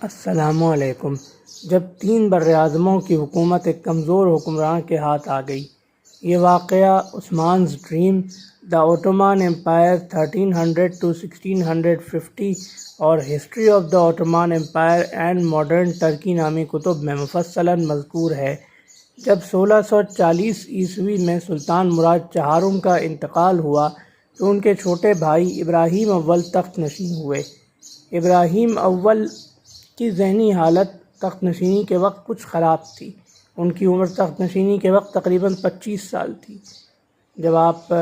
السلام علیکم۔ جب 3 براعظموں کی حکومت ایک کمزور حکمران کے ہاتھ آ گئی، یہ واقعہ Osman's dream, the Ottoman empire 1300 to 1650 اور history of the Ottoman empire and modern Turkey نامی کتب میں مفصلاً مذکور ہے۔ جب 1640 عیسوی میں سلطان مراد چہارم کا انتقال ہوا تو ان کے چھوٹے بھائی ابراہیم اول تخت نشین ہوئے۔ ابراہیم اول کی ذہنی حالت تخت نشینی کے وقت کچھ خراب تھی۔ ان کی عمر تخت نشینی کے وقت تقریباً 25 سال تھی۔ جب آپ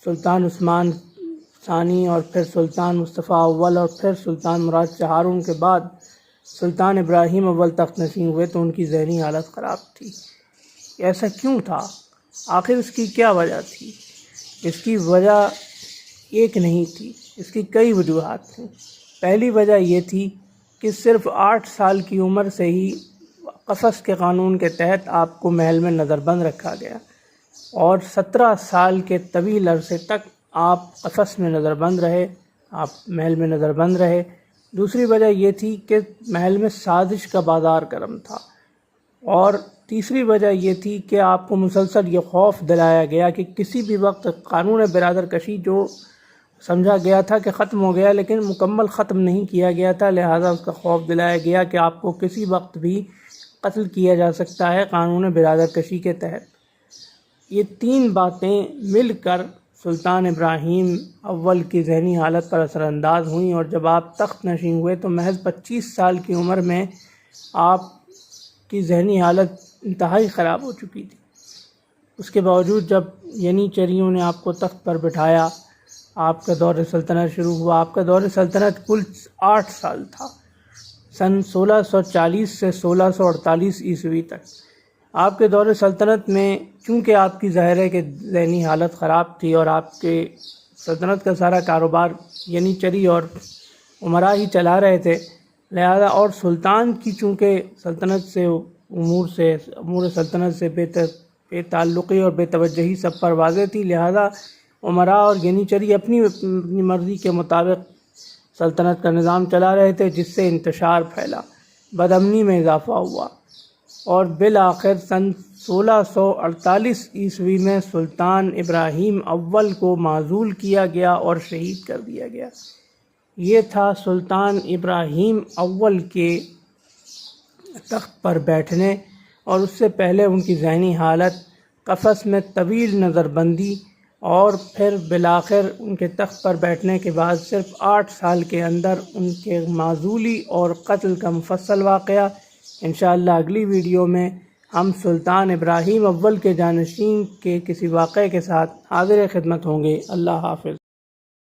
سلطان عثمان ثانی اور پھر سلطان مصطفیٰ اول اور پھر سلطان مراد چہارم کے بعد سلطان ابراہیم اول تخت نشین ہوئے تو ان کی ذہنی حالت خراب تھی۔ ایسا کیوں تھا؟ آخر اس کی کیا وجہ تھی؟ اس کی وجہ ایک نہیں تھی، اس کی کئی وجوہات تھیں۔ پہلی وجہ یہ تھی کہ صرف 8 سال کی عمر سے ہی قصص کے قانون کے تحت آپ کو محل میں نظر بند رکھا گیا اور 17 سال کے طویل عرصے تک آپ قصص میں نظر بند رہے، آپ محل میں نظر بند رہے۔ دوسری وجہ یہ تھی کہ محل میں سازش کا بازار گرم تھا، اور تیسری وجہ یہ تھی کہ آپ کو مسلسل یہ خوف دلایا گیا کہ کسی بھی وقت قانون برادر کشی جو سمجھا گیا تھا کہ ختم ہو گیا لیکن مکمل ختم نہیں کیا گیا تھا، لہٰذا اس کا خوف دلایا گیا کہ آپ کو کسی وقت بھی قتل کیا جا سکتا ہے قانون برادر کشی کے تحت۔ یہ 3 باتیں مل کر سلطان ابراہیم اول کی ذہنی حالت پر اثر انداز ہوئیں، اور جب آپ تخت نشین ہوئے تو محض 25 سال کی عمر میں آپ کی ذہنی حالت انتہائی خراب ہو چکی تھی۔ اس کے باوجود جب ینیچریوں نے آپ کو تخت پر بٹھایا، آپ کا دور سلطنت شروع ہوا۔ آپ کا دور سلطنت کل 8 سال تھا، سن 1640 سے 1648 عیسوی تک۔ آپ کے دور سلطنت میں چونکہ آپ کی ظاہر ہے کہ ذہنی حالت خراب تھی اور آپ کے سلطنت کا سارا کاروبار ینیچری اور امراء ہی چلا رہے تھے، لہذا اور سلطان کی چونکہ سلطنت سے امور سلطنت سے بے تعلقی اور بے توجہی سب پر واضح تھی، لہذا امراء اور ینیچری اپنی مرضی کے مطابق سلطنت کا نظام چلا رہے تھے، جس سے انتشار پھیلا، بدامنی میں اضافہ ہوا، اور بالآخر سن 1648 عیسوی میں سلطان ابراہیم اول کو معزول کیا گیا اور شہید کر دیا گیا۔ یہ تھا سلطان ابراہیم اول کے تخت پر بیٹھنے، اور اس سے پہلے ان کی ذہنی حالت، قفس میں طویل نظر بندی، اور پھر بالآخر ان کے تخت پر بیٹھنے کے بعد صرف 8 سال کے اندر ان کے معزولی اور قتل کا مفصل واقعہ۔ انشاءاللہ اگلی ویڈیو میں ہم سلطان ابراہیم اول کے جانشین کے کسی واقعے کے ساتھ حاضر خدمت ہوں گے۔ اللہ حافظ۔